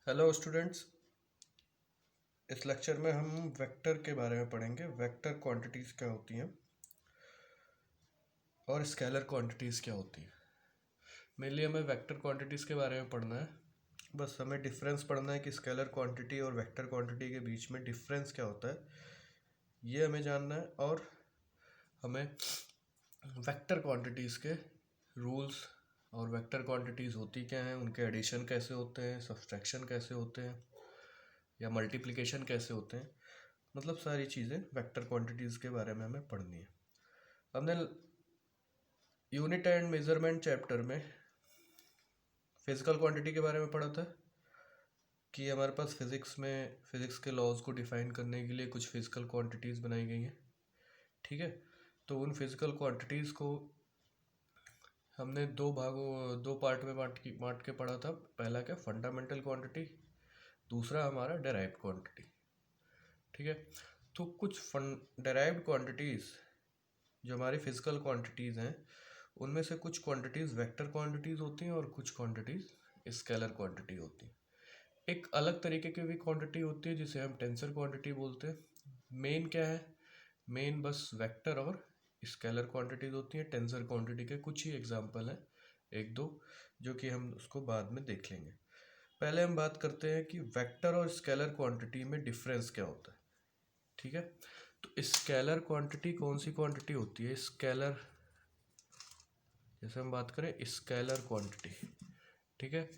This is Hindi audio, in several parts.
Hello students. इस लेक्चर में हम वेक्टर के बारे में पढ़ेंगे। वेक्टर क्वांटिटीज़ क्या होती हैं और स्केलर क्वांटिटीज़ क्या होती हैं। मेनली हमें वेक्टर क्वांटिटीज़ के बारे में पढ़ना है। बस हमें डिफरेंस पढ़ना है कि स्केलर क्वांटिटी और वेक्टर क्वांटिटी के बीच में डिफरेंस क्या होता है, ये हमें जानना है। और हमें वेक्टर क्वांटिटीज़ के रूल्स और वेक्टर क्वांटिटीज़ होती क्या हैं, उनके एडिशन कैसे होते हैं, सब्सट्रैक्शन कैसे होते हैं या मल्टीप्लिकेशन कैसे होते हैं, मतलब सारी चीज़ें वेक्टर क्वांटिटीज़ के बारे में हमें पढ़नी है। हमने यूनिट एंड मेजरमेंट चैप्टर में फिजिकल क्वांटिटी के बारे में पढ़ा था कि हमारे पास फिज़िक्स के लॉज को डिफाइन करने के लिए कुछ फिजिकल क्वांटिटीज़ बनाई गई हैं। ठीक है, तो उन फिजिकल क्वांटिटीज़ को हमने दो पार्ट में बांट के पढ़ा था। पहला क्या, फंडामेंटल क्वांटिटी, दूसरा हमारा डेराइव्ड क्वांटिटी। ठीक है, तो कुछ डेराइव्ड क्वांटिटीज़ जो हमारी फिजिकल क्वांटिटीज़ हैं, उनमें से कुछ क्वांटिटीज़ वेक्टर क्वांटिटीज़ होती हैं और कुछ क्वांटिटीज़ स्केलर क्वांटिटी होती हैं। एक अलग तरीके की भी क्वांटिटी होती है जिसे हम टेंसर क्वांटिटी बोलते हैं। मेन क्या है, मेन बस वेक्टर और स्केलर क्वांटिटीज़ होती हैं। टेंसर क्वांटिटी के कुछ ही एग्जांपल हैं, एक दो, जो कि हम उसको बाद में देख लेंगे। पहले हम बात करते हैं कि वेक्टर और स्केलर क्वांटिटी में डिफरेंस क्या होता है। ठीक है, तो स्केलर क्वांटिटी कौन सी क्वांटिटी होती है? स्केलर, जैसे हम बात करें स्केलर क्वांटिटी, ठीक है,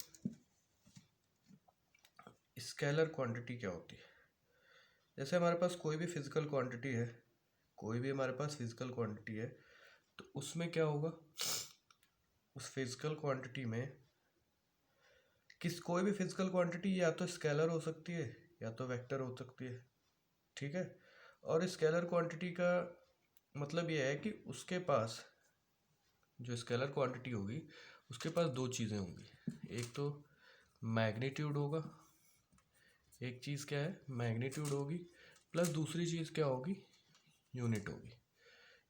स्केलर क्वांटिटी क्या होती है? जैसे हमारे पास कोई भी फिजिकल क्वांटिटी है, कोई भी हमारे पास फिजिकल क्वांटिटी है, तो उसमें क्या होगा, उस फिजिकल क्वांटिटी में कोई भी फिजिकल क्वांटिटी या तो स्केलर हो सकती है या तो वेक्टर हो सकती है। ठीक है, और स्केलर क्वांटिटी का मतलब यह है कि उसके पास जो स्केलर क्वांटिटी होगी उसके पास दो चीज़ें होंगी। एक तो मैग्नीट्यूड होगा, एक चीज़ क्या है, मैग्नीट्यूड होगी, प्लस दूसरी चीज़ क्या होगी, यूनिट होगी।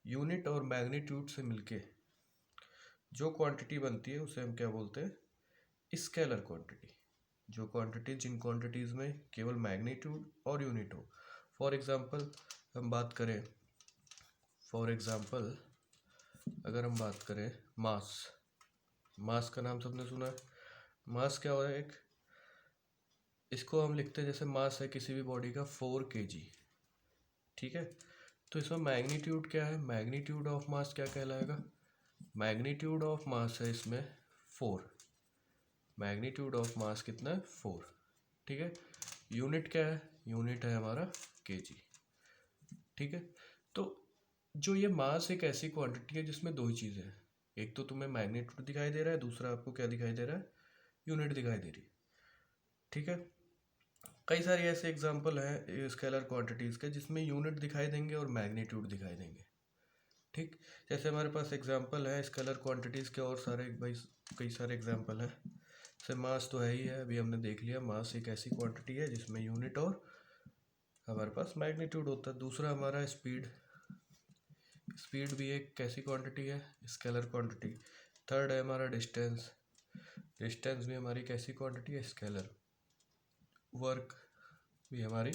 यूनिट और मैग्नीट्यूड से मिलके जो क्वांटिटी बनती है उसे हम क्या बोलते हैं, स्केलर क्वांटिटी। जो क्वांटिटी, जिन क्वांटिटीज़ में केवल मैग्नीट्यूड और यूनिट हो। फॉर एग्जांपल हम बात करें, फॉर एग्जांपल अगर हम बात करें मास, मास का नाम सबने सुना है। मास क्या हो है, एक, इसको हम लिखते हैं, जैसे मास है किसी भी बॉडी का 4 kg। ठीक है, तो इसमें मैग्नीट्यूड क्या है, मैग्नीट्यूड ऑफ मास क्या कहलाएगा, मैग्नीट्यूड ऑफ मास है इसमें 4। मैग्नीट्यूड ऑफ मास कितना है, 4। ठीक है, यूनिट क्या है, यूनिट है हमारा kg। ठीक है, तो जो ये मास एक ऐसी क्वांटिटी है जिसमें दो ही चीज़ें हैं, एक तो तुम्हें मैग्नीट्यूड दिखाई दे रहा है, दूसरा आपको क्या दिखाई दे रहा है, यूनिट दिखाई दे रही है। ठीक है, कई सारी ऐसे एग्जांपल हैं स्केलर क्वांटिटीज़ के जिसमें यूनिट दिखाई देंगे और मैग्नीट्यूड दिखाई देंगे। ठीक, जैसे हमारे पास एग्जांपल है स्केलर क्वांटिटीज़ के, और सारे भाई कई सारे एग्जांपल हैं। जैसे मास तो है ही है, अभी हमने देख लिया, मास एक ऐसी क्वांटिटी है जिसमें यूनिट और हमारे पास मैग्नीट्यूड होता है। दूसरा हमारा स्पीड, स्पीड भी एक कैसी क्वांटिटी है, स्केलर क्वांटिटी। थर्ड है हमारा डिस्टेंस, डिस्टेंस भी हमारी कैसी क्वांटिटी है, स्केलर। वर्क भी हमारी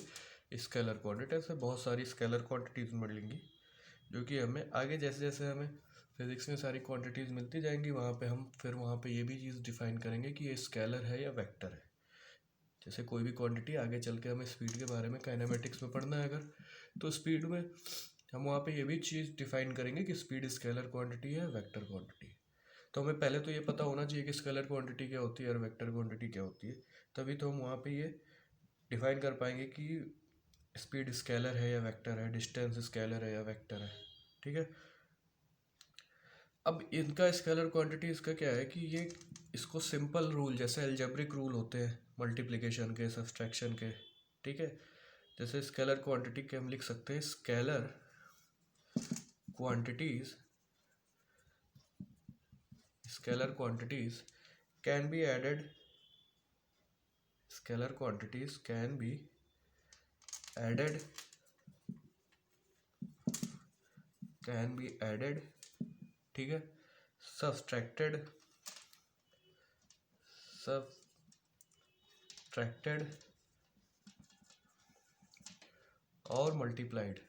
स्केलर क्वांटिटी। ऐसे बहुत सारी स्केलर क्वांटिटीज़ मिलेंगी जो कि हमें आगे जैसे जैसे हमें फिज़िक्स में सारी क्वांटिटीज़ मिलती जाएंगी, वहाँ पे हम फिर वहाँ पे ये भी चीज़ डिफाइन करेंगे कि ये स्केलर है या वेक्टर है। जैसे कोई भी क्वांटिटी आगे चल के हमें स्पीड के बारे में काइनेमेटिक्स में पढ़ना है अगर, तो स्पीड में हम वहाँ पे ये भी चीज़ डिफाइन करेंगे कि स्पीड स्केलर क्वांटिटी है, वेक्टर क्वांटिटी। तो हमें पहले तो ये पता होना चाहिए कि स्केलर क्वांटिटी क्या होती है और वेक्टर क्वांटिटी क्या होती है, तभी तो हम वहाँ पे ये डिफाइन कर पाएंगे कि स्पीड स्केलर है या वेक्टर है, डिस्टेंस स्केलर है या वेक्टर है। ठीक है, अब इनका स्केलर क्वांटिटी इसका क्या है कि ये, इसको सिंपल रूल जैसे अलजेब्रिक रूल होते हैं मल्टीप्लिकेशन के, सब्सट्रैक्शन के। ठीक है, जैसे स्केलर क्वांटिटी के हम लिख सकते हैं, scalar quantities, scalar quantities can be added, scalar quantities can be added, can be added, ठीक है, सब्सट्रैक्टेड, सब्ट्रैक्टेड और multiplied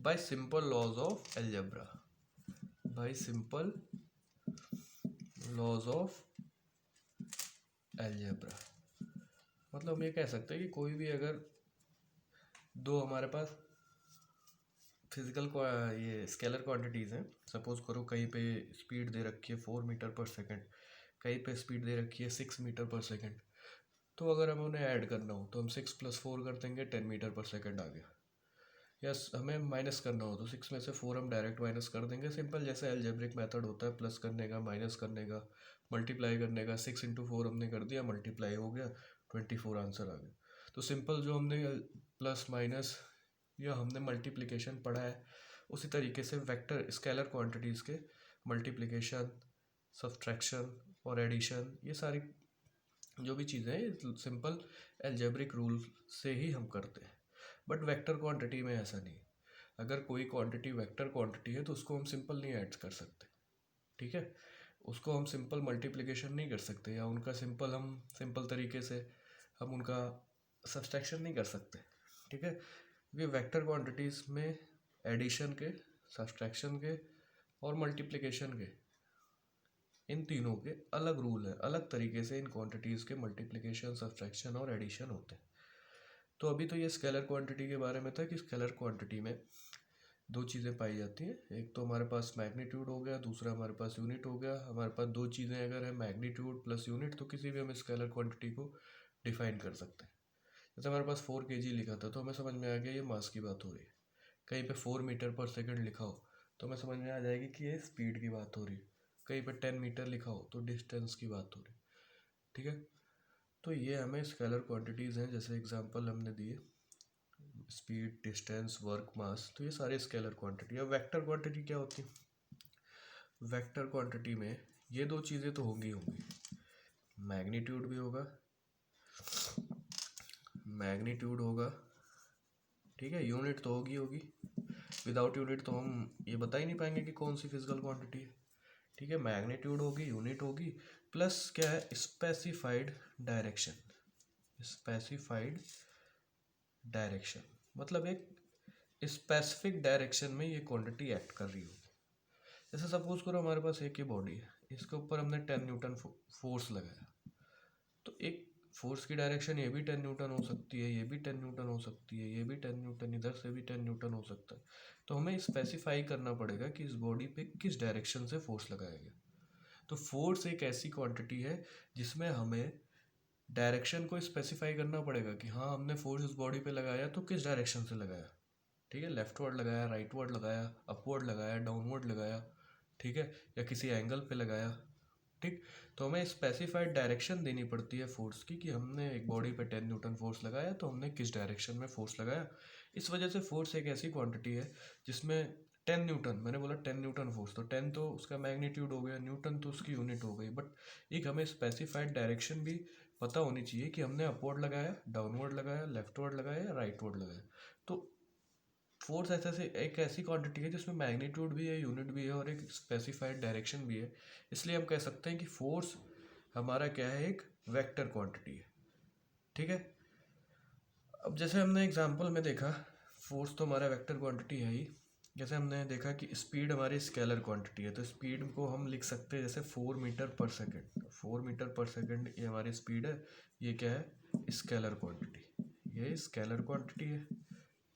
by simple laws of algebra, मतलब हम ये कह सकते हैं कि कोई भी अगर दो हमारे पास फिजिकल ये स्केलर क्वांटिटीज़ हैं, सपोज करो कहीं पे स्पीड दे रखी है 4 मीटर पर सेकेंड, कहीं पे स्पीड दे रखी है 6 मीटर पर सेकेंड, तो अगर हमें उन्हें ऐड करना हो तो हम 6 + 4 कर देंगे, 10 मीटर पर सेकेंड आ गया। यस, हमें माइनस करना हो तो 6 में से 4 हम डायरेक्ट माइनस कर देंगे, सिंपल जैसे अलजेब्रिक मेथड होता है, प्लस करने का, माइनस करने का, मल्टीप्लाई करने का। 6 × 4 हमने कर दिया, मल्टीप्लाई हो गया, 24 आंसर आ गया। तो सिंपल जो हमने प्लस माइनस या हमने मल्टीप्लिकेशन पढ़ा है, उसी तरीके से वेक्टर स्केलर क्वांटिटीज़ के मल्टीप्लिकेशन, सब्ट्रैक्शन और एडिशन, ये सारी जो भी चीज़ें हैं सिंपल अलजेब्रिक रूल से ही हम करते हैं। बट वेक्टर क्वांटिटी में ऐसा नहीं। अगर कोई क्वांटिटी वेक्टर क्वांटिटी है तो उसको हम सिंपल नहीं ऐड कर सकते, ठीक है, उसको हम सिंपल मल्टीप्लिकेशन नहीं कर सकते, या उनका सिंपल तरीके से हम उनका सब्सट्रैक्शन नहीं कर सकते, ठीक है। ये वेक्टर क्वांटिटीज़ में एडिशन के, सब्सट्रैक्शन के और मल्टीप्लिकेशन के, इन तीनों के अलग रूल है, अलग तरीके से इन क्वांटिटीज़ के मल्टीप्लिकेशन, सब्सट्रैक्शन और एडिशन होते हैं। तो अभी तो ये स्केलर क्वांटिटी के बारे में था कि स्केलर क्वांटिटी में दो चीज़ें पाई जाती हैं, एक तो हमारे पास मैग्नीट्यूड हो गया, दूसरा हमारे पास यूनिट हो गया। हमारे पास दो चीज़ें अगर है मैग्नीट्यूड प्लस यूनिट, तो किसी भी हम स्केलर क्वांटिटी को डिफाइन कर सकते हैं। जैसे हमारे पास 4 kg लिखा था तो हमें समझ में आ गया ये मास की बात हो रही है। कहीं पे 4 मीटर पर सेकंड लिखा हो तो हमें समझ में आ जाएगी कि ये स्पीड की बात हो रही है। कहीं पे 10 मीटर लिखा हो तो डिस्टेंस की बात हो रही है, ठीक है। तो ये हमें स्केलर क्वांटिटीज़ हैं, जैसे एग्जांपल हमने दिए स्पीड, डिस्टेंस, वर्क, मास, तो ये सारे स्केलर क्वांटिटी। अब वेक्टर क्वांटिटी क्या होती है? वेक्टर क्वांटिटी में ये दो चीज़ें तो होंगी, मैग्नीट्यूड भी होगा, ठीक है, यूनिट तो होगी। विदाउट यूनिट तो हम ये बता ही नहीं पाएंगे कि कौन सी फिजिकल क्वांटिटी है, ठीक है। मैग्नीट्यूड होगी, यूनिट होगी, प्लस क्या है, स्पेसिफाइड डायरेक्शन, मतलब एक स्पेसिफिक डायरेक्शन में ये क्वांटिटी एक्ट कर रही होगी। जैसे सपोज करो हमारे पास एक ही बॉडी है, इसके ऊपर हमने 10 न्यूटन फोर्स लगाया, तो एक फोर्स की डायरेक्शन ये भी 10 न्यूटन हो सकती है, ये भी 10 न्यूटन हो सकती है, ये भी 10 न्यूटन, इधर से भी 10 न्यूटन हो सकता है। तो हमें स्पेसिफाई करना पड़ेगा कि इस बॉडी पे किस डायरेक्शन से फोर्स लगाया गया। तो फोर्स एक ऐसी क्वांटिटी है जिसमें हमें डायरेक्शन को स्पेसिफाई करना पड़ेगा कि हाँ, हमने फोर्स उस बॉडी पे लगाया तो किस डायरेक्शन से लगाया, ठीक है, लेफ्टवर्ड लगाया, राइटवर्ड लगाया, अपवर्ड लगाया, डाउनवर्ड लगाया, ठीक है, या किसी एंगल पे लगाया, ठीक। तो हमें स्पेसिफाइड डायरेक्शन देनी पड़ती है फोर्स की, कि हमने एक बॉडी पे 10 न्यूटन फोर्स लगाया तो हमने किस डायरेक्शन में फोर्स लगाया। इस वजह से फोर्स एक ऐसी क्वांटिटी है जिसमें 10 न्यूटन, मैंने बोला 10 न्यूटन फोर्स, तो 10 तो उसका मैग्नीट्यूड हो गया, न्यूटन तो उसकी यूनिट हो गई, बट एक हमें स्पेसिफाइड डायरेक्शन भी पता होनी चाहिए कि हमने अपवर्ड लगाया, डाउनवर्ड लगाया, लेफ्टवर्ड लगाया या राइटवर्ड लगाया। तो फोर्स एक ऐसी क्वांटिटी है जिसमें मैग्नीट्यूड भी है, यूनिट भी है और एक स्पेसिफाइड डायरेक्शन भी है। इसलिए हम कह सकते हैं कि फोर्स हमारा क्या है, एक वेक्टर क्वांटिटी है, ठीक है। अब जैसे हमने एग्जांपल में देखा, फोर्स तो हमारा वेक्टर क्वांटिटी है ही। जैसे हमने देखा कि स्पीड हमारी स्केलर क्वांटिटी है, तो स्पीड को हम लिख सकते हैं जैसे 4 मीटर पर सेकेंड। 4 मीटर पर सेकेंड ये हमारी स्पीड है, ये क्या है, स्केलर क्वांटिटी, ये स्केलर क्वांटिटी है,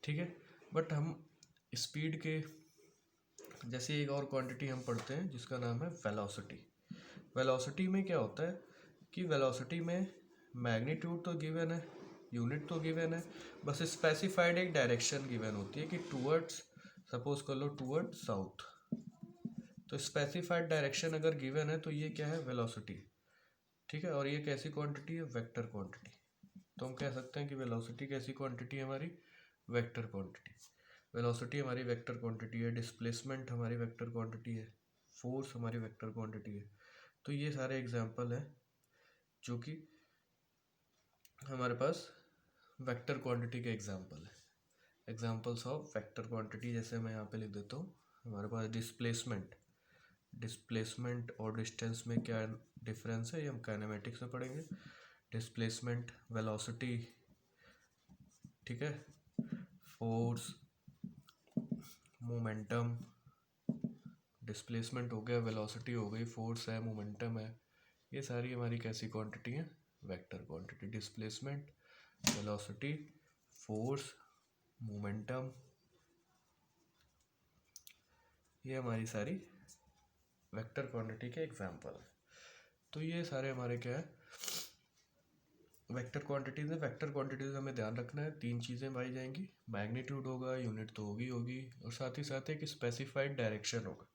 ठीक है। बट हम स्पीड के जैसे एक और क्वांटिटी हम पढ़ते हैं जिसका नाम है वेलोसिटी। वेलोसिटी में क्या होता है कि वेलोसिटी में मैग्नीट्यूड तो गिवन है, यूनिट तो गिवन है, बस स्पेसिफाइड एक डायरेक्शन गिवन होती है कि टूवर्ड्स, सपोज कर लो टूवर्ड्स साउथ। तो स्पेसिफाइड डायरेक्शन अगर गिवन है तो ये क्या है, वेलोसिटी, ठीक है। और ये कैसी क्वांटिटी है, वेक्टर क्वांटिटी। तो हम कह सकते हैं कि वेलोसिटी कैसी क्वांटिटी है हमारी, वेक्टर क्वांटिटी। वेलोसिटी हमारी वेक्टर क्वांटिटी है, डिस्प्लेसमेंट हमारी वेक्टर क्वांटिटी है, फोर्स हमारी वेक्टर क्वांटिटी है। तो ये सारे एग्जांपल हैं जो कि हमारे पास वेक्टर क्वांटिटी के एग्जांपल है, एग्जांपल्स ऑफ वेक्टर क्वांटिटी। जैसे मैं यहाँ पे लिख देता हूँ हमारे पास डिस्प्लेसमेंट और डिस्टेंस में क्या डिफरेंस है, ये हम काइनेमेटिक्स में पढ़ेंगे। डिस्प्लेसमेंट वेलोसिटी, ठीक है, फोर्स, मोमेंटम, डिस्प्लेसमेंट हो गया, वेलोसिटी हो गई, फोर्स है, मोमेंटम है, ये सारी हमारी कैसी क्वांटिटी है, vector quantity. Displacement, velocity, force, momentum, ये हमारी सारी वेक्टर क्वांटिटी के एग्जांपल है। तो ये सारे हमारे क्या है, वेक्टर क्वांटिटीज है। वेक्टर क्वांटिटीज हमें ध्यान रखना है, तीन चीज़ें पाई जाएंगी, मैग्नीट्यूड होगा, यूनिट तो होगी, और साथ ही साथ एक स्पेसिफाइड डायरेक्शन होगा।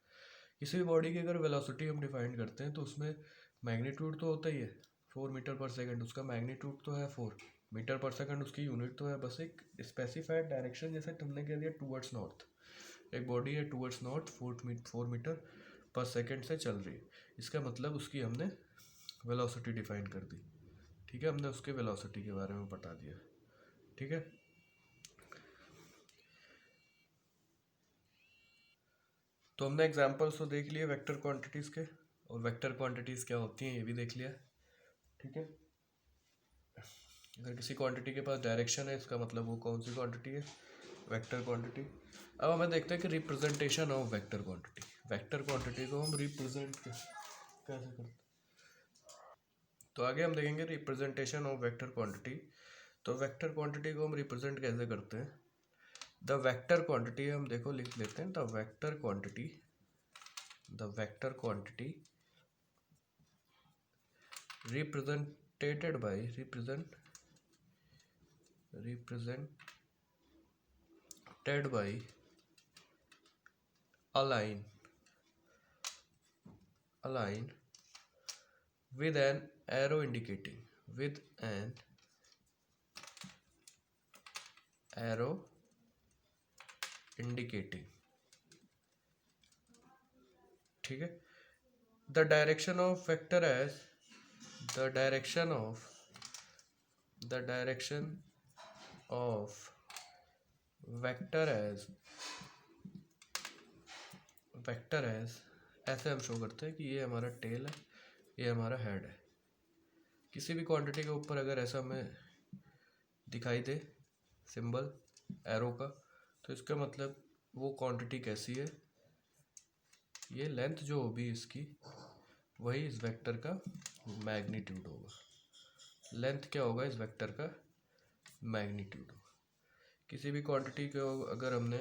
किसी भी बॉडी की अगर वेलोसिटी हम डिफाइन करते हैं तो उसमें मैग्नीट्यूड तो होता ही है 4 मीटर पर सेकंड, उसका मैग्नीट्यूड तो है 4 मीटर पर सेकंड, उसकी यूनिट तो है, बस एक स्पेसिफाइड डायरेक्शन, जैसे तुमने कह दिया टूवर्ड्स नॉर्थ, एक बॉडी है टूवर्ड्स नॉर्थ 4 मीटर पर सेकंड से चल रही है, इसका मतलब उसकी हमने वेलोसिटी डिफाइन कर दी, ठीक है, हमने उसके वेलोसिटी के बारे में बता दिया, ठीक है। तो हमने एग्जांपल्स तो देख लिए वेक्टर क्वांटिटीज़ के, और वेक्टर क्वांटिटीज़ क्या होती हैं ये भी देख लिया, ठीक है। अगर किसी क्वांटिटी के पास डायरेक्शन है, इसका मतलब वो कौन सी क्वांटिटी है, वेक्टर क्वांटिटी। अब हमें देखते हैं कि representation of vector quantity, vector quantity को हम रिप्रेजेंट कैसे करते हैं। तो आगे हम देखेंगे रिप्रेजेंटेशन ऑफ वेक्टर क्वांटिटी। तो वेक्टर क्वांटिटी को हम रिप्रेजेंट कैसे करते हैं। द वेक्टर क्वांटिटी, हम देखो लिख लेते हैं, the vector quantity represented by a line with an arrow indicating, ठीक है। the direction of vector as ऐसे हम शो करते हैं कि ये हमारा टेल है, ये हमारा हेड है। किसी भी क्वांटिटी के ऊपर अगर ऐसा हमें दिखाई दे सिंबल एरो का, तो इसका मतलब वो क्वांटिटी कैसी है, ये लेंथ जो होगी इसकी, वही इस वेक्टर का मैग्नीट्यूड होगा। लेंथ क्या होगा, इस वेक्टर का मैग्नीट्यूड होगा। किसी भी क्वांटिटी को अगर हमने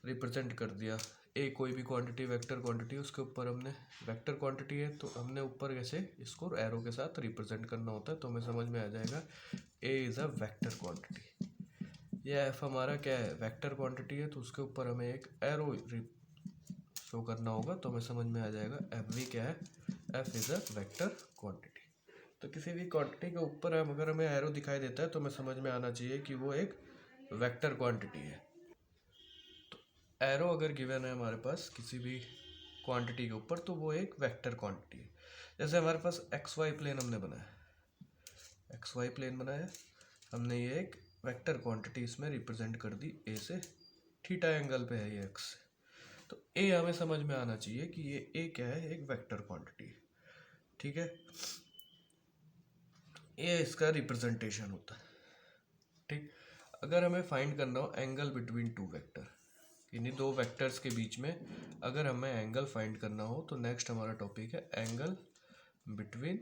रिप्रेजेंट कर दिया, ए कोई भी क्वांटिटी वेक्टर क्वांटिटी, उसके ऊपर हमने वेक्टर क्वांटिटी है तो हमने ऊपर कैसे इसको एरो के साथ रिप्रेजेंट करना होता है, तो हमें समझ में आ जाएगा A is a vector quantity. ये एफ हमारा क्या है, वेक्टर क्वांटिटी है, तो उसके ऊपर हमें एक एरो शो करना होगा, तो हमें समझ में आ जाएगा एफ वी क्या है, F is a vector quantity. तो किसी भी क्वांटिटी के ऊपर हम अगर हमें एरो दिखाई देता है तो हमें समझ में आना चाहिए कि वो एक वेक्टर क्वांटिटी है। तो एरो अगर गिवन है हमारे पास किसी भी क्वांटिटी के ऊपर, तो वो एक वेक्टर क्वांटिटी है। जैसे हमारे पास एक्स वाई प्लेन हमने बनाया, हमने ये एक वेक्टर क्वांटिटी इसमें रिप्रेजेंट कर दी, ए से थीटा एंगल पे है ये एक्स, तो ए हमें समझ में आना चाहिए कि ये ए क्या है, एक वेक्टर क्वांटिटी है, ठीक है। ये इसका रिप्रेजेंटेशन होता है, ठीक। अगर हमें फाइंड करना हो एंगल बिटवीन टू वेक्टर, इन्हीं दो वेक्टर्स के बीच में अगर हमें एंगल फाइंड करना हो, तो नेक्स्ट हमारा टॉपिक है एंगल बिटवीन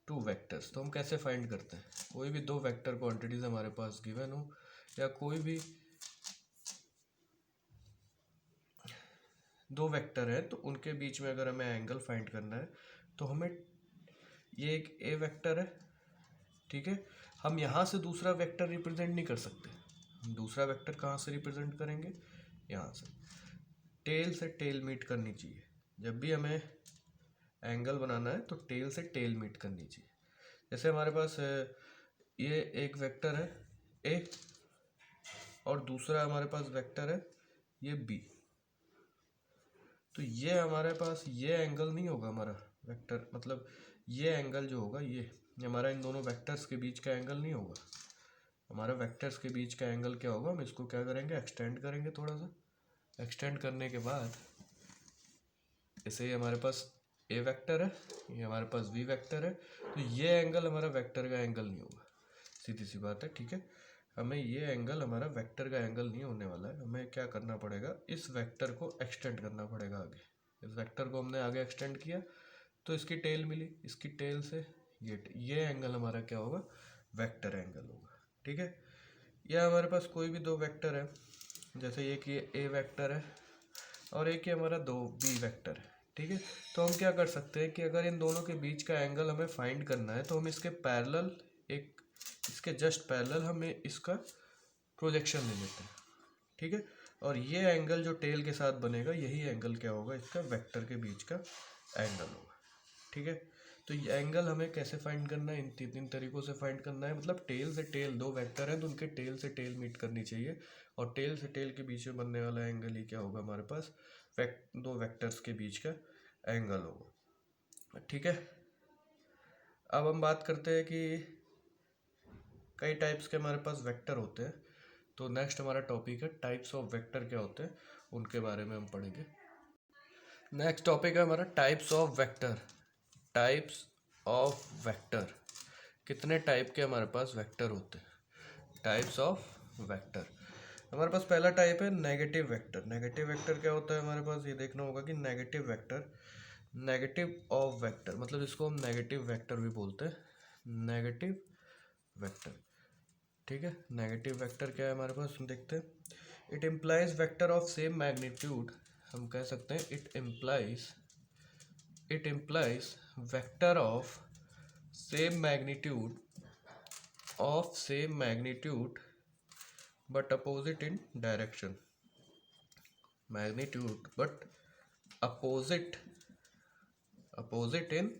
टू वेक्टर्स। तो हम कैसे फाइंड करते हैं, कोई भी दो वेक्टर क्वांटिटीज हमारे पास गिवन हो, या कोई भी दो वेक्टर है, तो उनके बीच में अगर हमें एंगल फाइंड करना है, तो हमें ये एक ए वेक्टर है, ठीक है, हम यहाँ से दूसरा वेक्टर रिप्रेजेंट नहीं कर सकते, हम दूसरा वेक्टर कहाँ से रिप्रेजेंट करेंगे, यहाँ से टेल से टेल मीट करनी चाहिए। जब भी हमें एंगल बनाना है तो टेल से टेल मीट करनी चाहिए। जैसे हमारे पास ये एक वेक्टर है ए, और दूसरा हमारे पास वेक्टर है ये बी, तो ये हमारे पास ये एंगल नहीं होगा हमारा वेक्टर, मतलब ये एंगल जो होगा ये हमारा इन दोनों वेक्टर्स के बीच का एंगल नहीं होगा। हमारा वेक्टर्स के बीच का एंगल क्या होगा, हम इसको क्या करेंगे, एक्सटेंड करेंगे थोड़ा सा, एक्सटेंड करने के बाद ऐसे ही हमारे पास ए वेक्टर है, ये हमारे पास बी वेक्टर है, तो ये एंगल हमारा वेक्टर का एंगल नहीं होगा, सीधी सी बात है। ठीक है, हमें ये एंगल हमारा वेक्टर का एंगल नहीं होने वाला है। हमें क्या करना पड़ेगा, इस वेक्टर को एक्सटेंड करना पड़ेगा आगे। इस वेक्टर को हमने आगे एक्सटेंड किया तो इसकी टेल मिली, इसकी टेल से ये एंगल हमारा क्या होगा, वेक्टर एंगल होगा। ठीक है, या हमारे पास कोई भी दो वेक्टर है, जैसे ये कि ए वेक्टर है और एक ही हमारा दो बी वेक्टर है। ठीक है, तो हम क्या कर सकते हैं कि अगर इन दोनों के बीच का एंगल हमें फाइंड करना है तो हम इसके पैरेलल, एक इसके जस्ट पैरेलल हमें इसका प्रोजेक्शन ले लेते हैं। ठीक है, और ये एंगल जो टेल के साथ बनेगा, यही एंगल क्या होगा, इसका वेक्टर के बीच का एंगल होगा। ठीक है, तो ये एंगल हमें कैसे फाइंड करना है, इन तीन तरीकों से फाइंड करना है। मतलब टेल से टेल, दो वेक्टर हैं तो उनके टेल से टेल मीट करनी चाहिए, और टेल से टेल के बीच में बनने वाला एंगल ही क्या होगा, हमारे पास दो वेक्टर्स के बीच का एंगल होगा। ठीक है, अब हम बात करते हैं कि कई टाइप्स के हमारे पास वेक्टर होते हैं। तो नेक्स्ट हमारा टॉपिक है टाइप्स ऑफ वेक्टर क्या होते हैं, उनके बारे में हम पढ़ेंगे। नेक्स्ट टॉपिक है हमारा types of vector. Types of vector, कितने टाइप के हमारे पास वेक्टर होते हैं, टाइप्स ऑफ वेक्टर। हमारे पास पहला टाइप है नेगेटिव वेक्टर। नेगेटिव वेक्टर क्या होता है, हमारे पास ये देखना होगा कि negative vector, negative of vector, मतलब इसको हम नेगेटिव वेक्टर भी बोलते हैं, नेगेटिव वेक्टर। ठीक है, नेगेटिव वेक्टर क्या है हमारे पास, हम देखते हैं। It implies vector of same magnitude, हम कह सकते हैं it implies vector of same magnitude but opposite in direction, magnitude but opposite in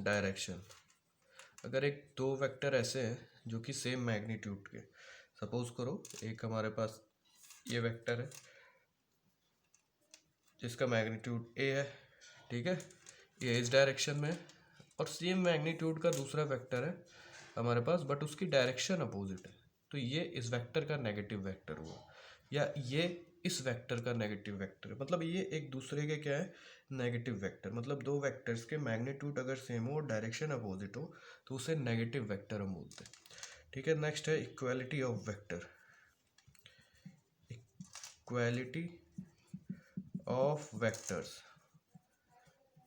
direction। अगर एक दो वेक्टर ऐसे हैं जो कि सेम मैग्नीट्यूड के, सपोज करो एक हमारे पास ये वेक्टर है जिसका मैग्नीट्यूड ए है, ठीक है, ये इस डायरेक्शन में, और सेम मैग्नीट्यूड का दूसरा वेक्टर है हमारे पास बट उसकी डायरेक्शन अपोजिट है, तो ये इस वेक्टर का नेगेटिव वेक्टर हुआ, या ये इस वेक्टर का नेगेटिव वेक्टर है। मतलब ये एक दूसरे के क्या है, नेगेटिव वेक्टर। मतलब दो वेक्टर्स के मैग्नीट्यूड अगर सेम हो और डायरेक्शन अपोजिट हो तो उसे नेगेटिव वेक्टर हम बोलते हैं। ठीक है, नेक्स्ट है equality of vector. Equality of vectors,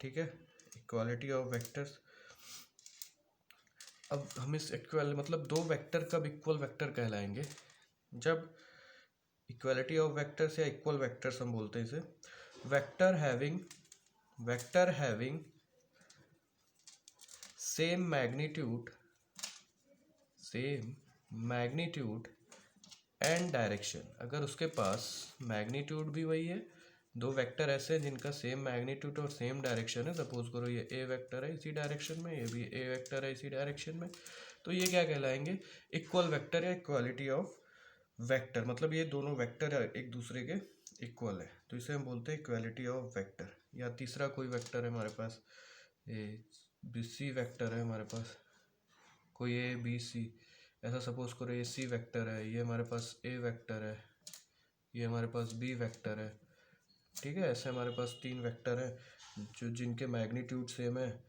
ठीक है, इक्वालिटी ऑफ वेक्टर्स। अब हम इस इक्वल, मतलब दो वेक्टर कब इक्वल वेक्टर कहलाएंगे, जब इक्वालिटी ऑफ वेक्टर्स या इक्वल वेक्टर्स हम बोलते हैं इसे, vector having same magnitude and direction. अगर उसके पास मैग्नीट्यूड भी वही है, दो वेक्टर ऐसे हैं जिनका सेम मैग्नीट्यूड और सेम डायरेक्शन है, सपोज करो ये ए वेक्टर है इसी डायरेक्शन में, ये भी ए वेक्टर है इसी डायरेक्शन में, तो ये क्या कहलाएंगे, इक्वल वेक्टर या इक्वालिटी ऑफ वेक्टर। मतलब ये दोनों वेक्टर एक दूसरे के इक्वल है, तो इसे हम बोलते हैं इक्वालिटी ऑफ वेक्टर। या तीसरा कोई वेक्टर है हमारे पास, ये बी सी वेक्टर है हमारे पास, कोई ए बी सी, ऐसा सपोज करो ये सी वेक्टर है, ये हमारे पास ए वेक्टर है, ये हमारे पास बी वेक्टर है। ठीक है, ऐसे हमारे पास तीन वेक्टर हैं जो जिनके मैग्नीट्यूड सेम है।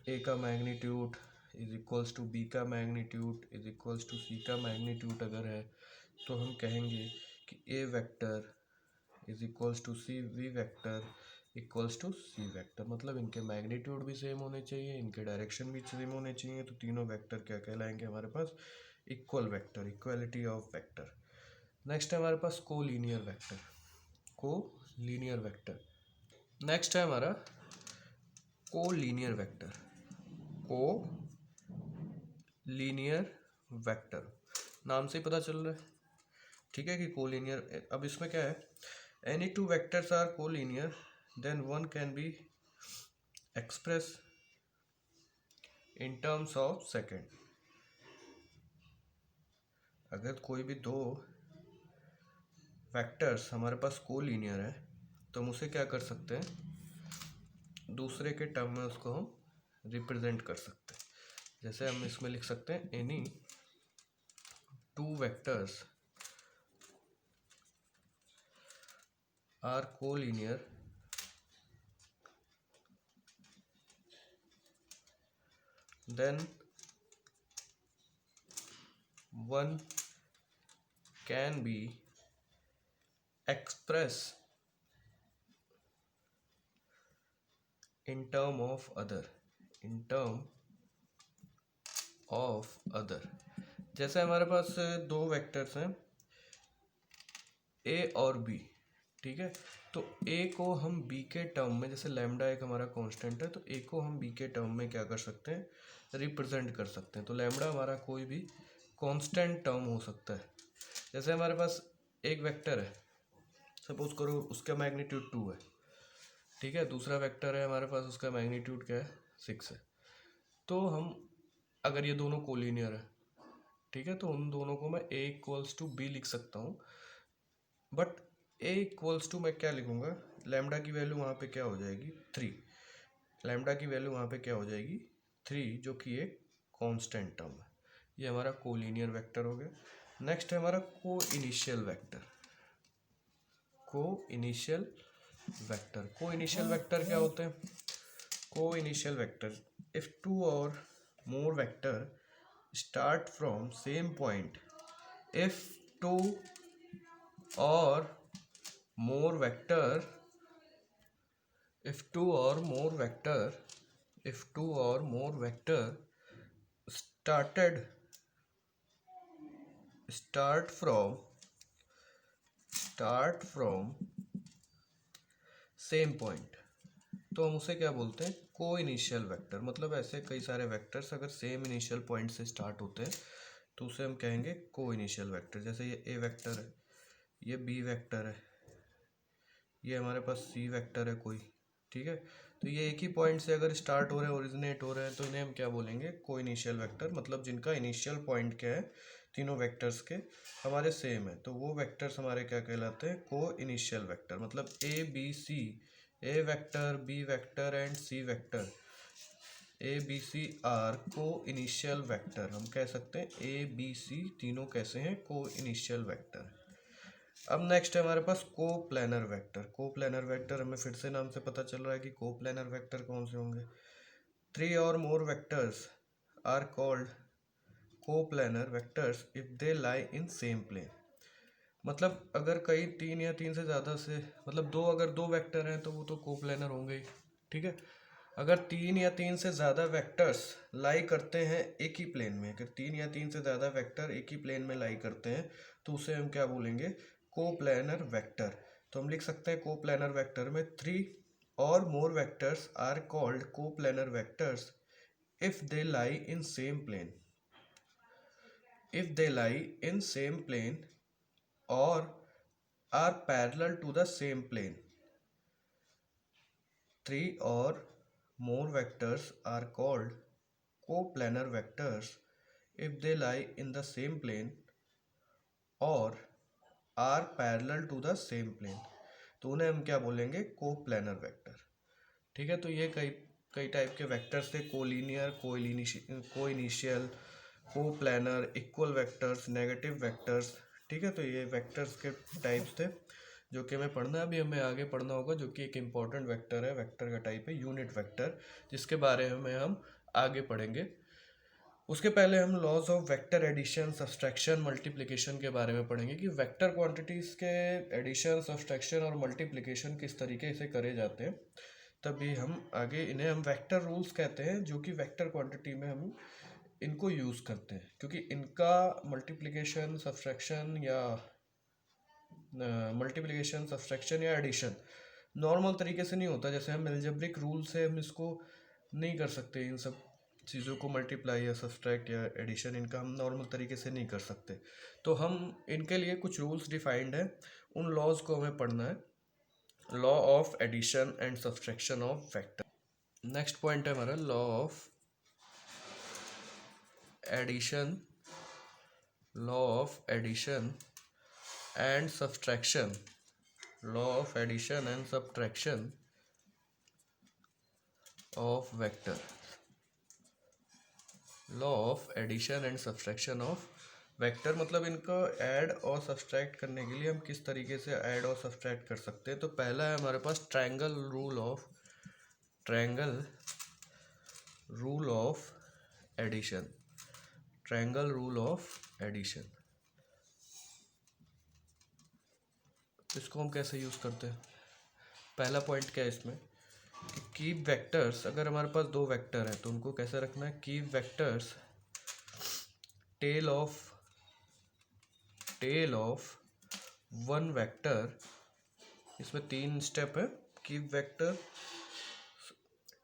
ए का magnitude is equals to B का magnitude is equals to C का मैग्नीट्यूड अगर है तो हम कहेंगे कि A vector is equals to C B vector equals to C vector. मतलब इनके मैग्नीट्यूड भी सेम होने चाहिए, इनके डायरेक्शन भी सेम होने चाहिए, तो तीनों वेक्टर क्या कहलाएंगे हमारे पास, equal vector, equality of vector. Next है हमारे पास collinear vector. Collinear vector next है हमारा कोलीनियर वेक्टर। कोलीनियर वेक्टर नाम से ही पता चल रहा है, ठीक है, कि कोलीनियर। अब इसमें क्या है, any two vectors are collinear then one can be express in terms of second. अगर कोई भी दो वेक्टर्स हमारे पास कोलीनियर है तो हम उसे क्या कर सकते हैं, दूसरे के टर्म में उसको हम रिप्रेजेंट कर सकते हैं। जैसे हम इसमें लिख सकते हैं any two vectors are collinear, then one can be expressed in term of other, in term of other. जैसे हमारे पास दो वेक्टर्स हैं ए और बी, ठीक है। तो ए को हम बी के टर्म में, जैसे लैम्डा एक हमारा कांस्टेंट है, तो ए को हम बी के टर्म में क्या कर सकते हैं, रिप्रेजेंट कर सकते हैं। तो लैम्डा हमारा कोई भी कांस्टेंट टर्म हो सकता है। जैसे हमारे पास एक वेक्टर है, सपोज करो उसका मैग्नीट्यूड 2 है, ठीक है। दूसरा वेक्टर है हमारे पास, उसका मैग्नीट्यूड क्या है, 6 है। तो हम अगर ये दोनों कोलिनियर है, ठीक है, तो उन दोनों को मैं ए इक्वल्स टू बी लिख सकता हूँ। बट ए इक्वल्स टू मैं क्या लिखूंगा, लैम्डा की वैल्यू वहाँ पे क्या हो जाएगी, 3। लैम्डा की वैल्यू वहाँ पे क्या हो जाएगी, 3, जो कि एक कांस्टेंट टर्म है। ये हमारा कोलिनियर वेक्टर हो गया। नेक्स्ट है हमारा को इनिशियल वेक्टर। को इनिशियल वेक्टर, को इनिशियल वेक्टर क्या होते हैं, को इनिशियल वेक्टर, इफ टू और more vector start from same point, if two or more vector, if two or more vector, if two or more vector started start from same point, तो हम उसे क्या बोलते हैं, को इनिशियल वेक्टर। मतलब ऐसे कई सारे वेक्टर्स अगर सेम इनिशियल पॉइंट से स्टार्ट होते हैं तो उसे हम कहेंगे को इनिशियल वेक्टर। जैसे ये ए वेक्टर है, ये बी वेक्टर है, ये हमारे पास सी वेक्टर है कोई, ठीक है। तो ये एक ही पॉइंट से अगर स्टार्ट हो रहे हैं, ओरिजिनेट हो रहे हैं, तो इन्हें हम क्या बोलेंगे, को इनिशियल वेक्टर। मतलब जिनका इनिशियल पॉइंट क्या है, तीनों वेक्टर्स के हमारे सेम है, तो वो वेक्टर्स हमारे क्या कहलाते हैं, को इनिशियल वेक्टर। मतलब A B C, A vector, B vector and C vector, A B C are coinitial vector. हम कह सकते हैं ए बी सी तीनों कैसे हैं, को इनिशियल वेक्टर। अब नेक्स्ट है हमारे पास को प्लानर वेक्टर। को प्लानर वेक्टर हमें फिर से नाम से पता चल रहा है कि को प्लानर वेक्टर कौन से होंगे। 3 और more vectors are called coplanar vectors if they lie in same plane. मतलब अगर कई 3 या 3 से ज़्यादा से, मतलब दो, अगर दो वेक्टर हैं तो वो तो को प्लानर होंगे ही, ठीक है। अगर 3 या 3 से ज़्यादा वेक्टर्स लाई करते हैं एक ही प्लेन में, अगर 3 या 3 से ज़्यादा वेक्टर एक ही प्लेन में लाई करते हैं तो उसे हम क्या बोलेंगे, को प्लानर वेक्टर। तो हम लिख सकते हैं को प्लानर वेक्टर में 3 और more vectors are called coplanar vectors if they lie in same plane, if they lie in same plane or are parallel to the same plane. 3 or more vectors are called coplanar vectors if they lie in the same plane or are parallel to the same plane. तो उन्हें हम क्या बोलेंगे, कोप्लानर वेक्टर, ठीक है। तो ये कई कई टाइप के वेक्टर्स थे, collinear, coinitial, coplanar, equal vectors, negative vectors, ठीक है। तो ये वेक्टर्स के टाइप्स थे जो कि हमें पढ़ना है। अभी हमें आगे पढ़ना होगा जो कि एक इम्पॉर्टेंट वेक्टर है, वेक्टर का टाइप है यूनिट वेक्टर, जिसके बारे में हम आगे पढ़ेंगे। उसके पहले हम laws of vector addition, subtraction, multiplication के बारे में पढ़ेंगे कि वेक्टर क्वांटिटीज़ के एडिशन, सब्सट्रैक्शन और मल्टीप्लिकेशन किस तरीके से करे जाते हैं। तभी हम आगे इन्हें हम वेक्टर रूल्स कहते हैं, जो कि वेक्टर क्वांटिटी में हम इनको यूज़ करते हैं, क्योंकि इनका मल्टीप्लिकेशन सब्सट्रैक्शन या एडिशन नॉर्मल तरीके से नहीं होता। जैसे हम अलजेब्रिक रूल से हम इसको नहीं कर सकते, इन सब चीज़ों को मल्टीप्लाई या सब्सट्रैक्ट या एडिशन, इनका हम नॉर्मल तरीके से नहीं कर सकते। तो हम इनके लिए कुछ रूल्स डिफाइंड है, उन लॉज को हमें पढ़ना है। Law of addition and subtraction of vector. Next point है हमारा law of addition, law of addition and subtraction, law of addition and subtraction of vector, law of addition and subtraction of vector मतलब इनको ऐड और सब्सट्रैक्ट करने के लिए हम किस तरीके से ऐड और सब्सट्रैक्ट कर सकते हैं। तो पहला है हमारे पास triangle rule of addition. Triangle rule of addition, इसको हम कैसे यूज़ करते हैं। पहला पॉइंट क्या है इसमें कि कीप वेक्टर्स, अगर हमारे पास दो वेक्टर हैं तो उनको कैसे रखना है। Keep vectors tail of one vector, इसमें 3 स्टेप है। Keep vector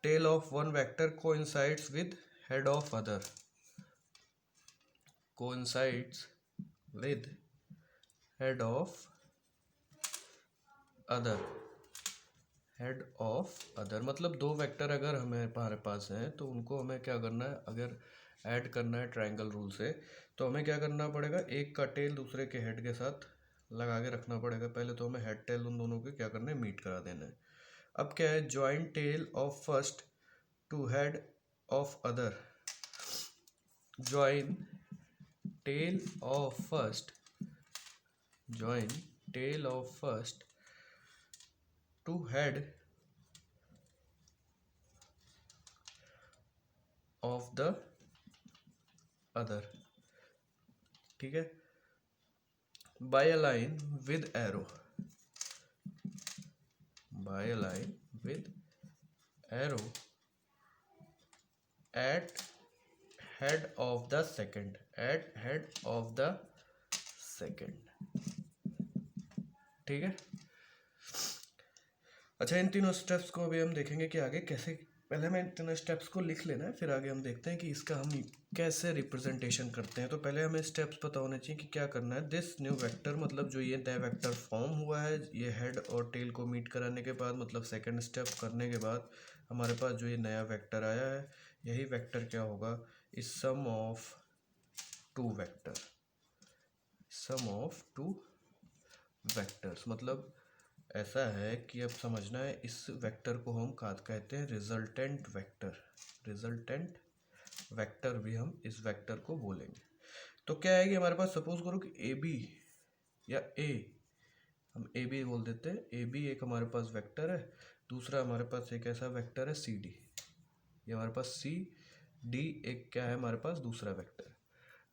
tail of one vector coincides with head of other, coincides with head of other मतलब दो वेक्टर अगर हमारे पास हैं तो उनको हमें क्या करना है, अगर ऐड करना है ट्रायंगल रूल से तो हमें क्या करना पड़ेगा, एक का टेल दूसरे के हेड के साथ लगा के रखना पड़ेगा। पहले तो हमें हेड टेल उन दोनों के क्या करना है, मीट करा देना है। अब क्या है, join tail of first to head of other, join tail of first to head of the other, ठीक है, by a line with arrow, at head of the second, ठीक है। अच्छा, इन तीनों स्टेप्स को अभी हम देखेंगे कि आगे कैसे, पहले हमें इन तीनों स्टेप्स को लिख लेना है, फिर आगे हम देखते हैं कि इसका हम कैसे रिप्रेजेंटेशन करते हैं। तो पहले हमें स्टेप्स पता होने चाहिए कि क्या करना है। दिस न्यू वेक्टर मतलब जो ये नया वेक्टर फॉर्म हुआ है, ये हेड और टेल को मीट कराने के बाद, मतलब सेकंड स्टेप करने के बाद हमारे पास जो ये नया वेक्टर आया है, यही वेक्टर क्या होगा, इस सम ऑफ टू वेक्टर्स। मतलब ऐसा है कि अब समझना है, इस वेक्टर को हम कहते हैं रिजल्टेंट वेक्टर भी हम इस वेक्टर को बोलेंगे। तो क्या है कि हमारे पास सपोज करो कि ए बी या ए, हम ए बी बोल देते हैं। ए बी एक हमारे पास वेक्टर है, दूसरा हमारे पास एक ऐसा वेक्टर है सी डी, ये हमारे पास सी डी एक क्या है हमारे पास दूसरा वेक्टर है।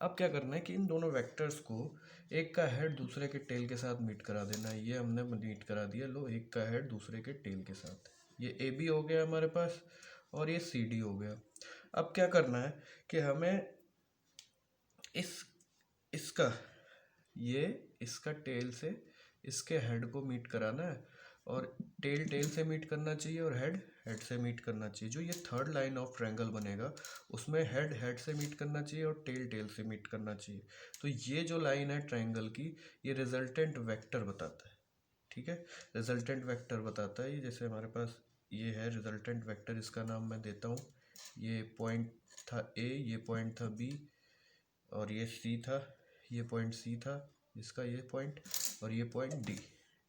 अब क्या करना है कि इन दोनों वेक्टर्स को एक का हेड दूसरे के टेल के साथ मीट करा देना है। ये हमने मीट करा दिया, लो, एक का हेड दूसरे के टेल के साथ। ये ए बी हो गया हमारे पास और ये सी डी हो गया। अब क्या करना है कि हमें इसका टेल से इसके हेड को मीट कराना है, और टेल से मीट करना चाहिए और हेड से मीट करना चाहिए। जो ये थर्ड लाइन ऑफ ट्रायंगल बनेगा उसमें हेड से मीट करना चाहिए और टेल से मीट करना चाहिए। तो ये जो लाइन है ट्रायंगल की, ये रिजल्टेंट वेक्टर बताता है, ठीक है, रिजल्टेंट वेक्टर बताता है। ये जैसे हमारे पास ये है रिजल्टेंट वेक्टर, इसका नाम मैं देता हूँ, ये पॉइंट था ए, ये पॉइंट था बी, और ये सी था, ये पॉइंट सी था, इसका ये पॉइंट, और ये पॉइंट डी,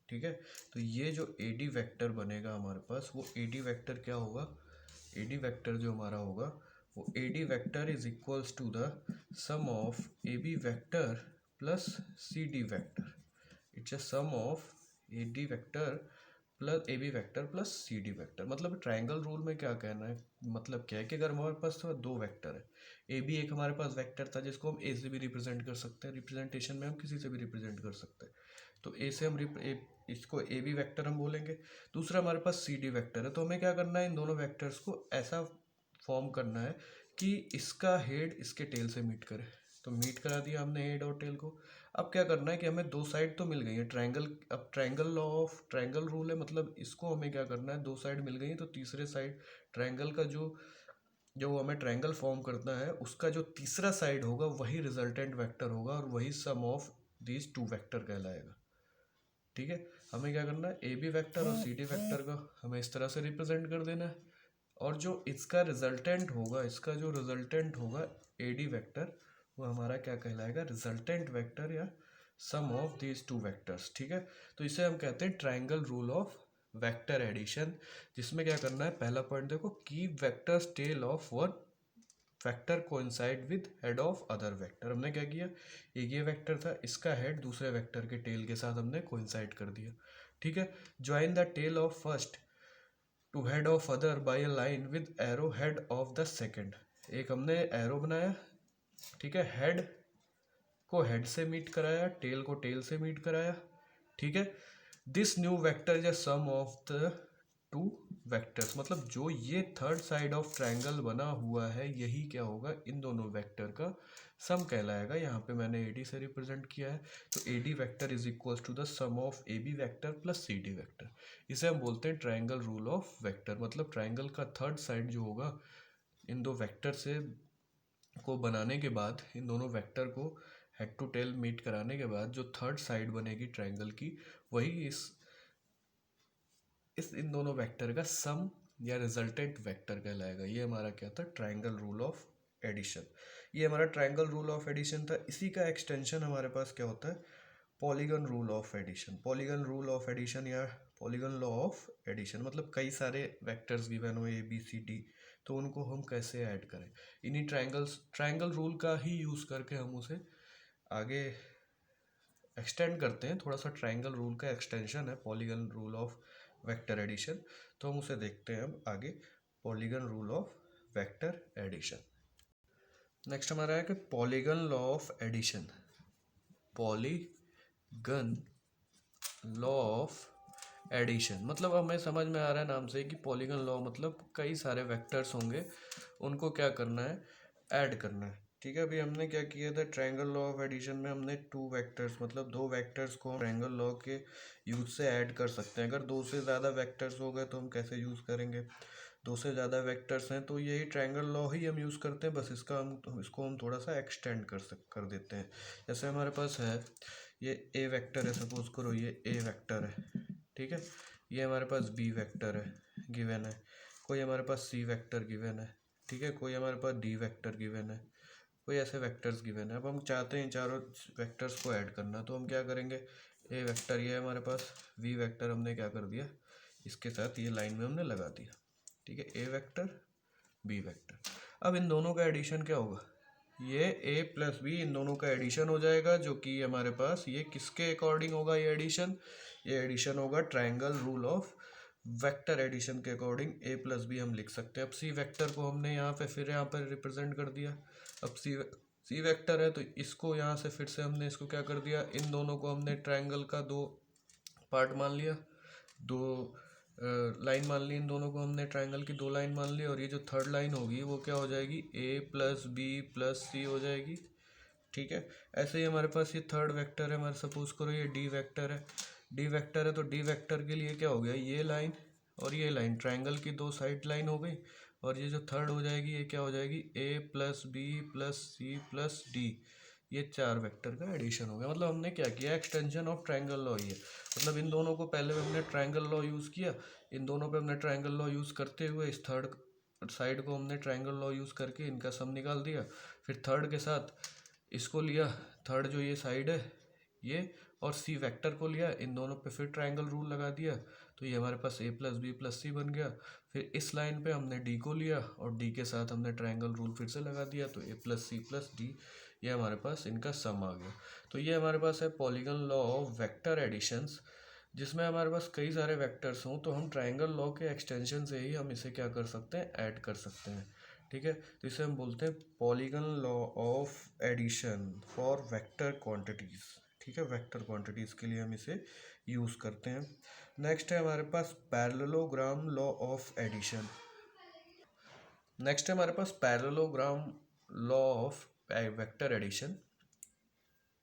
ठीक है। तो ये जो ए डी वेक्टर बनेगा हमारे पास, वो ए डी वेक्टर क्या होगा, ए डी वेक्टर जो हमारा होगा वो A D vector is equals to the sum of A B vector plus C D vector. It's a sum of A D vector plus A B vector plus C D vector. मतलब ट्रायंगल रूल में क्या कहना है, मतलब क्या है कि अगर हमारे पास तो दो वेक्टर है, ए बी एक हमारे पास वेक्टर था जिसको हम ए से भी रिप्रेजेंट कर सकते हैं, रिप्रेजेंटेशन में हम किसी से भी रिप्रेजेंट कर सकते हैं। तो ए से हम इसको ए बी वेक्टर हम बोलेंगे। दूसरा हमारे पास सी डी वेक्टर है, तो हमें क्या करना है, इन दोनों वेक्टर्स को ऐसा फॉर्म करना है कि इसका हेड इसके टेल से मीट करे। तो मीट करा दिया हमने हेड और टेल को। अब क्या करना है कि हमें दो साइड तो मिल गई है ट्रायंगल, अब triangle law of triangle rule है, मतलब इसको हमें क्या करना है, दो साइड मिल गई है, तो तीसरे साइड ट्रायंगल का जो हमें ट्रायंगल फॉर्म करना है उसका जो तीसरा साइड होगा वही रिजल्टेंट वेक्टर होगा और वही सम ऑफ दीज टू वेक्टर कहलाएगा, ठीक है। हमें क्या करना है, ए बी वेक्टर और सी डी वेक्टर का हमें इस तरह से रिप्रेजेंट कर देना है, और जो इसका रिजल्टेंट होगा ए डी वेक्टर, वो हमारा क्या कहलाएगा, रिजल्टेंट वेक्टर या sum of these two vectors, ठीक है। तो इसे हम कहते हैं triangle rule of vector addition, जिसमें क्या करना है, पहला पॉइंट देखो, keep vectors tail of one vector coincide with head of other vector. हमने क्या किया, एक ये वेक्टर था, इसका हेड दूसरे वेक्टर के टेल के साथ हमने कोइंसाइड कर दिया। ठीक है, join the tail of first to head of other by a line with arrow head of the second. एक हमने एरो बनाया, ठीक है, हेड को हेड से मीट कराया, टेल को टेल से मीट कराया। ठीक है, this new vector is a sum of the two vectors, मतलब जो ये थर्ड साइड ऑफ ट्रायंगल बना हुआ है यही क्या होगा, इन दोनों वेक्टर का सम कहलाएगा। यहाँ पे मैंने AD से रिप्रेजेंट किया है, तो AD vector is equals to the sum of AB vector plus CD vector. इसे हम बोलते हैं ट्रायंगल रूल ऑफ वेक्टर, मतलब ट्रायंगल का थर्ड साइड जो होगा इन दो वेक्टर से को बनाने के बाद, इन दोनों वेक्टर को हेड टू टेल मीट कराने के बाद जो थर्ड साइड बनेगी ट्रायंगल की, वही इस इन दोनों वेक्टर का सम या रिजल्टेंट वेक्टर कहलाएगा। ये हमारा क्या था, ट्रायंगल रूल ऑफ एडिशन। ये हमारा ट्रायंगल रूल ऑफ एडिशन था। इसी का एक्सटेंशन हमारे पास क्या होता है, polygon rule of addition. Polygon rule of addition या पॉलीगन लॉ ऑफ एडिशन, मतलब कई सारे वेक्टर्स गिवन हो ABCD, तो उनको हम कैसे ऐड करें, इन्हीं ट्रायंगल रूल का ही यूज़ करके हम उसे आगे एक्सटेंड करते हैं। थोड़ा सा ट्रायंगल रूल का एक्सटेंशन है polygon rule of vector addition, तो हम उसे देखते हैं अब आगे, polygon rule of vector addition. Next हमारा है कि polygon law of addition. Polygon law of addition मतलब हमें समझ में आ रहा है नाम से कि पॉलीगन लॉ मतलब कई सारे वेक्टर्स होंगे, उनको क्या करना है, ऐड करना है। ठीक है, अभी हमने क्या किया था, ट्रायंगल लॉ ऑफ एडिशन में हमने टू वेक्टर्स मतलब दो वेक्टर्स को हम ट्रायंगल लॉ के यूज से ऐड कर सकते हैं। अगर दो से ज़्यादा वेक्टर्स हो गए तो हम कैसे यूज़ करेंगे, दो से ज़्यादा वेक्टर्स हैं तो यही ट्रायंगल लॉ ही हम यूज़ करते हैं, बस इसको हम थोड़ा सा एक्सटेंड कर देते हैं। जैसे हमारे पास है ये A वेक्टर है, सपोज करो ये A वेक्टर है, ठीक है, ये हमारे पास B वेक्टर है गिवन है, कोई हमारे पास C वेक्टर गिवन है, ठीक है, कोई हमारे पास D वेक्टर गिवन है, कोई ऐसे वेक्टर्स गिवन है। अब हम चाहते हैं चारों वेक्टर्स को ऐड करना, तो हम क्या करेंगे, A वेक्टर ये है हमारे पास, B वेक्टर हमने क्या कर दिया, इसके साथ ये लाइन में हमने लगा दिया। ठीक है, A वेक्टर B वेक्टर। अब इन दोनों का एडिशन क्या होगा, ये A प्लस B इन दोनों का एडिशन हो जाएगा, जो कि हमारे पास ये किसके अकॉर्डिंग होगा, ये एडिशन होगा triangle rule of vector addition के अकॉर्डिंग। A प्लस B हम लिख सकते हैं। अब C वेक्टर को हमने यहाँ पर रिप्रेजेंट कर दिया। अब C वेक्टर है तो इसको यहाँ से फिर से हमने इसको क्या कर दिया, इन दोनों को हमने ट्रायंगल का दो पार्ट मान लिया, दो लाइन मान ली, इन दोनों को हमने ट्रायंगल की दो लाइन मान ली, और ये जो थर्ड लाइन होगी वो क्या हो जाएगी, A plus B plus C हो जाएगी। ठीक है, ऐसे ही हमारे पास ये थर्ड वेक्टर है, हमारे सपोज करो ये D वेक्टर है, तो D वेक्टर के लिए क्या हो गया, ये लाइन और ये लाइन ट्रायंगल की दो साइड लाइन हो गई, और ये जो थर्ड हो जाएगी ये क्या हो जाएगी, A plus B plus C plus D, ये चार वेक्टर का एडिशन हो गया। मतलब हमने क्या किया, एक्सटेंशन ऑफ ट्रायंगल लॉ ही है। मतलब इन दोनों को पहले हमने ट्रायंगल लॉ यूज़ किया, इन दोनों पे हमने ट्रायंगल लॉ यूज़ करते हुए इस थर्ड साइड को हमने ट्रायंगल लॉ यूज़ करके इनका सम निकाल दिया, फिर थर्ड के साथ इसको लिया, थर्ड जो ये साइड है ये, और C वेक्टर को लिया, इन दोनों पे फिर ट्रायंगल रूल लगा दिया, तो ये हमारे पास A plus B plus C बन गया। फिर इस लाइन पे हमने D को लिया और D के साथ हमने ट्रायंगल रूल फिर से लगा दिया, तो A plus C plus D, ये हमारे पास इनका सम आ गया। तो ये हमारे पास है polygon law of vector additions, जिसमें हमारे पास कई सारे वेक्टर्स हों, तो हम ट्रायंगल लॉ के एक्सटेंशन से ही हम इसे क्या कर सकते हैं, ऐड कर सकते हैं। ठीक है, तो इसे हम बोलते हैं polygon law of addition for vector quantities. ठीक है, वेक्टर क्वांटिटीज़ के लिए हम इसे यूज़ करते हैं। नेक्स्ट है हमारे पास parallelogram law of addition. Next है हमारे पास parallelogram law of vector addition,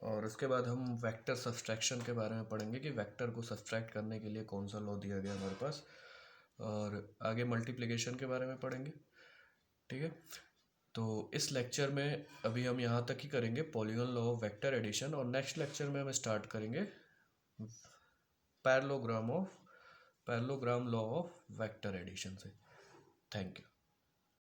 और उसके बाद हम वेक्टर सब्सट्रैक्शन के बारे में पढ़ेंगे कि वेक्टर को सब्सट्रैक्ट करने के लिए कौन सा लॉ दिया गया हमारे पास, और आगे मल्टीप्लिकेशन के बारे में पढ़ेंगे। ठीक है, तो इस लेक्चर में अभी हम यहाँ तक ही करेंगे polygon law of vector addition, और नेक्स्ट लेक्चर में हम स्टार्ट करेंगे parallelogram law of vector addition से। Thank you.